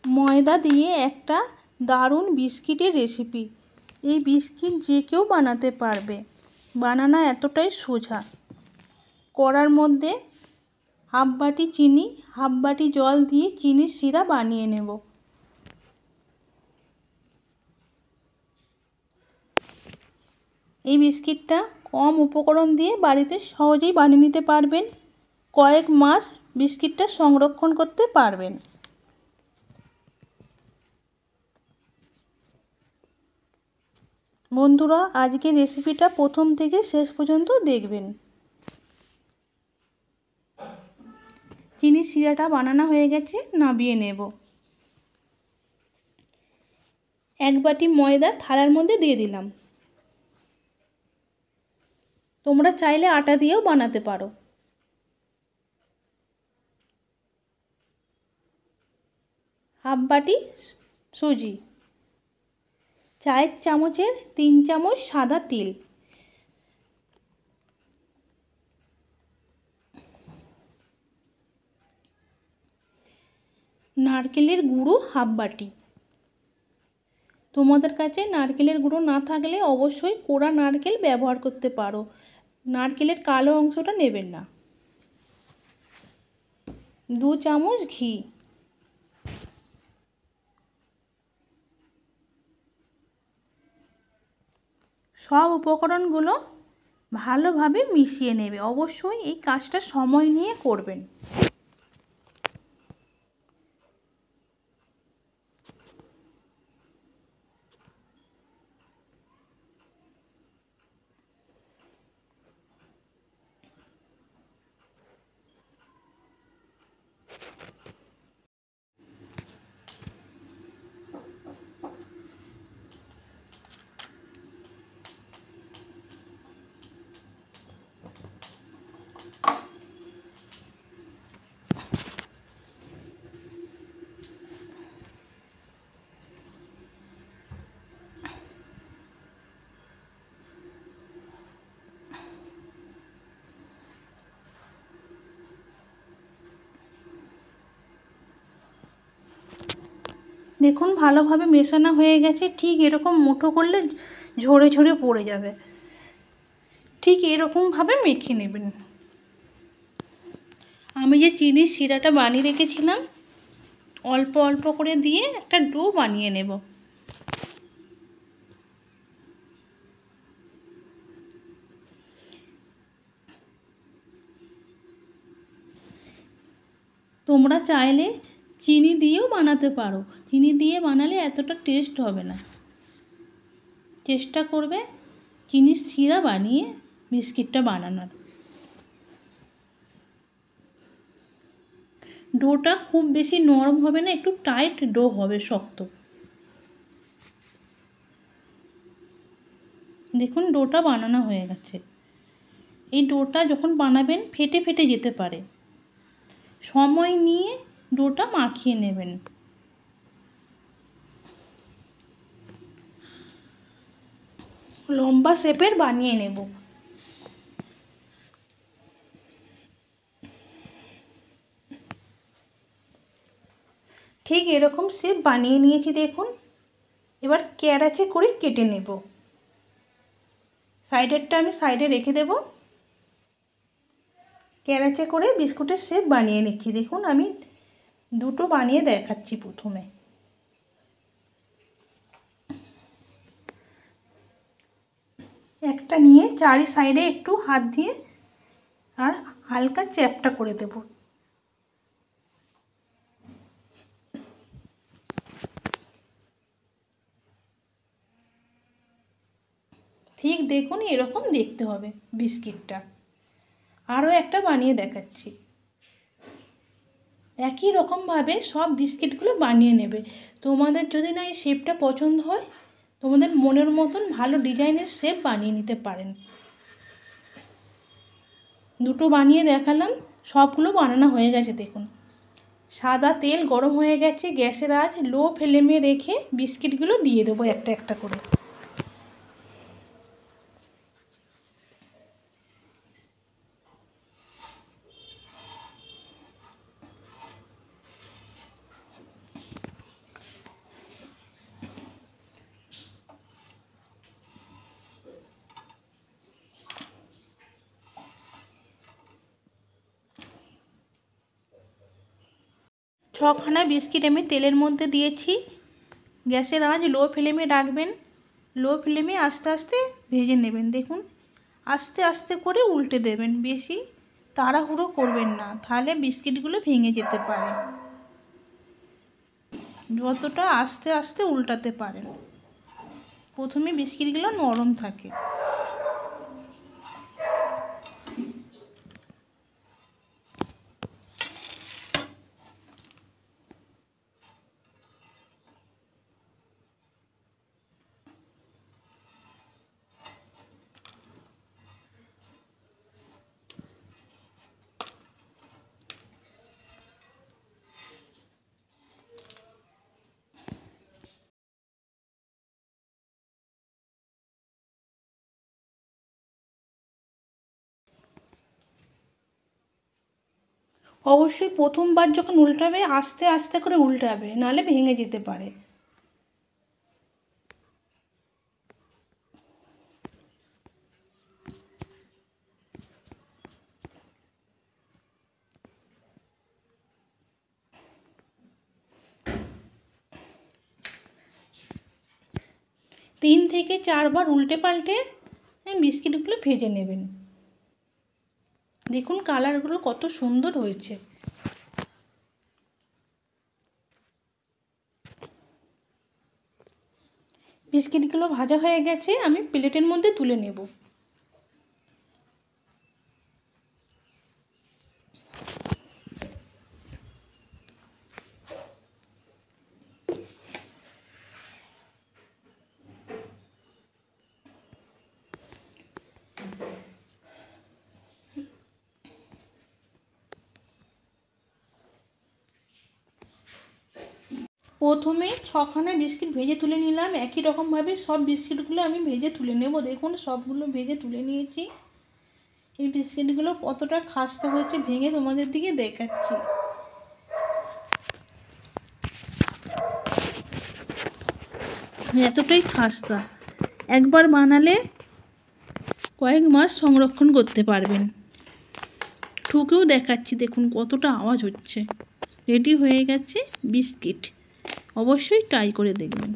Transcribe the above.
ময়দা দিয়ে একটা দারুণ বিস্কিটের রেসিপি। এই বিস্কিট যে কেউ বানাতে পারবে, বানানো এতটাই সোজা। কড়ার মধ্যে হাফ বাটি চিনি, হাফ বাটি জল দিয়ে চিনির শিরা বানিয়ে নেব। এই বিস্কিটটা কম উপকরণ দিয়ে বাড়িতে সহজেই বানিয়ে নিতে পারবেন, কয়েক মাস বিস্কিটটা সংরক্ষণ করতে পারবেন। বন্ধুরা, আজকের রেসিপিটা প্রথম থেকে শেষ পর্যন্ত দেখবেন। চিনির শিরাটা বানানো হয়ে গেছে, নামিয়ে নেব। এক বাটি ময়দা থালার মধ্যে দিয়ে দিলাম। তোমরা চাইলে আটা দিয়েও বানাতে পারো। হাফ বাটি সুজি, চায়ের চামচের 3 চামচ সাদা তিল, নারকেলের গুঁড়ো হাফ বাটি। তোমাদের কাছে নারকেলের গুঁড়ো না থাকলে অবশ্যই কোড়া নারকেল ব্যবহার করতে পারো, নারকেলের কালো অংশটা নেবেন না। 2 চামচ ঘি, সব উপকরণগুলো ভালোভাবে মিশিয়ে নেবে। অবশ্যই এই কাজটা সময় নিয়ে করবেন। দেখুন ভালোভাবে মেশানো হয়ে গেছে। ঠিক এরকম মুঠো করলে ঝরে ঝরে পড়ে যাবে। ঠিক এরকমভাবে মেখে নেবেন। আমি যে চিনির শিরাটা বানিয়ে রেখেছিলাম, অল্প অল্প করে দিয়ে একটা ডো বানিয়ে নেব। তোমরা চাইলে চিনি দিয়েও বানাতে পারো, চিনি দিয়ে বানালে এতটা টেস্ট হবে না। চেষ্টা করবে চিনির শিরা বানিয়ে বিস্কিটটা বানানোর। ডোটা খুব বেশি নরম হবে না, একটু টাইট ডো হবে, শক্ত। দেখুন ডোটা বানানো হয়ে গেছে। এই ডোটা যখন বানাবেন ফেটে ফেটে যেতে পারে, সময় নিয়ে ডোটা মাখিয়ে নেবেন। লম্বা শেপের বানিয়ে নেব। ঠিক এরকম শেপ বানিয়ে নিয়েছি দেখুন। এবার ক্যারাচে করে কেটে নেব। সাইডেরটা আমি সাইডে রেখে দেব। ক্যারাচে করে বিস্কুটের শেপ বানিয়ে নিচ্ছি। দেখুন আমি দুটো বানিয়ে দেখাচ্ছি। প্রথমে একটা নিয়ে চারি সাইডে একটু হাত দিয়ে আর হালকা চ্যাপটা করে দেব। ঠিক দেখুন এরকম দেখতে হবে বিস্কিটটা। আরও একটা বানিয়ে দেখাচ্ছি। একই রকমভাবে সব বিস্কিটগুলো বানিয়ে নেবে। তোমাদের যদি না এই শেপটা পছন্দ হয়, তোমাদের মনের মতন ভালো ডিজাইনের শেপ বানিয়ে নিতে পারেন। দুটো বানিয়ে দেখালাম, সবগুলো বানানো হয়ে গেছে দেখুন। সাদা তেল গরম হয়ে গেছে, গ্যাসের আঁচ লো ফ্লেমে রেখে বিস্কিটগুলো দিয়ে দেবো একটা একটা করে। ছখানা বিস্কিট আমি তেলের মধ্যে দিয়েছি। গ্যাসের আঁচ লো ফ্লেমে রাখবেন। লো ফ্লেমে আস্তে আস্তে ভেজে নেবেন। দেখুন আস্তে আস্তে করে উল্টে দেবেন, বেশি তাড়াহুড়ো করবেন না, তাহলে বিস্কিটগুলো ভেঙে যেতে পারে। যতটা আস্তে আস্তে উল্টাতে পারেন। প্রথমে বিস্কিটগুলো নরম থাকে। অবশ্যই প্রথমবার যখন উল্টাবে আস্তে আস্তে করে উল্টাবে, নাহলে ভেঙে যেতে পারে। তিন থেকে চারবার উল্টে পাল্টে বিস্কিটগুলো ভেজে নেবেন। দেখুন কালারগুলো কত সুন্দর হয়েছে। বিস্কিটগুলো ভাজা হয়ে গেছে, আমি প্লেটের মধ্যে তুলে নেব। প্রথমে ছখানা বিস্কিট ভেজে তুলে নিলাম। একই রকমভাবে সব বিস্কিটগুলো আমি ভেজে তুলে নেব। দেখুন সবগুলো ভেজে তুলে নিয়েছি। এই বিস্কিটগুলো কতটা খাস্তা হয়েছে ভেঙে তোমাদের দিকে দেখাচ্ছি। এতটাই খাস্তা, একবার বানালে কয়েক মাস সংরক্ষণ করতে পারবেন। ঠুকেও দেখাচ্ছি, দেখুন কতটা আওয়াজ হচ্ছে। রেডি হয়ে গেছে বিস্কিট, অবশ্যই ট্রাই করে দেখবেন।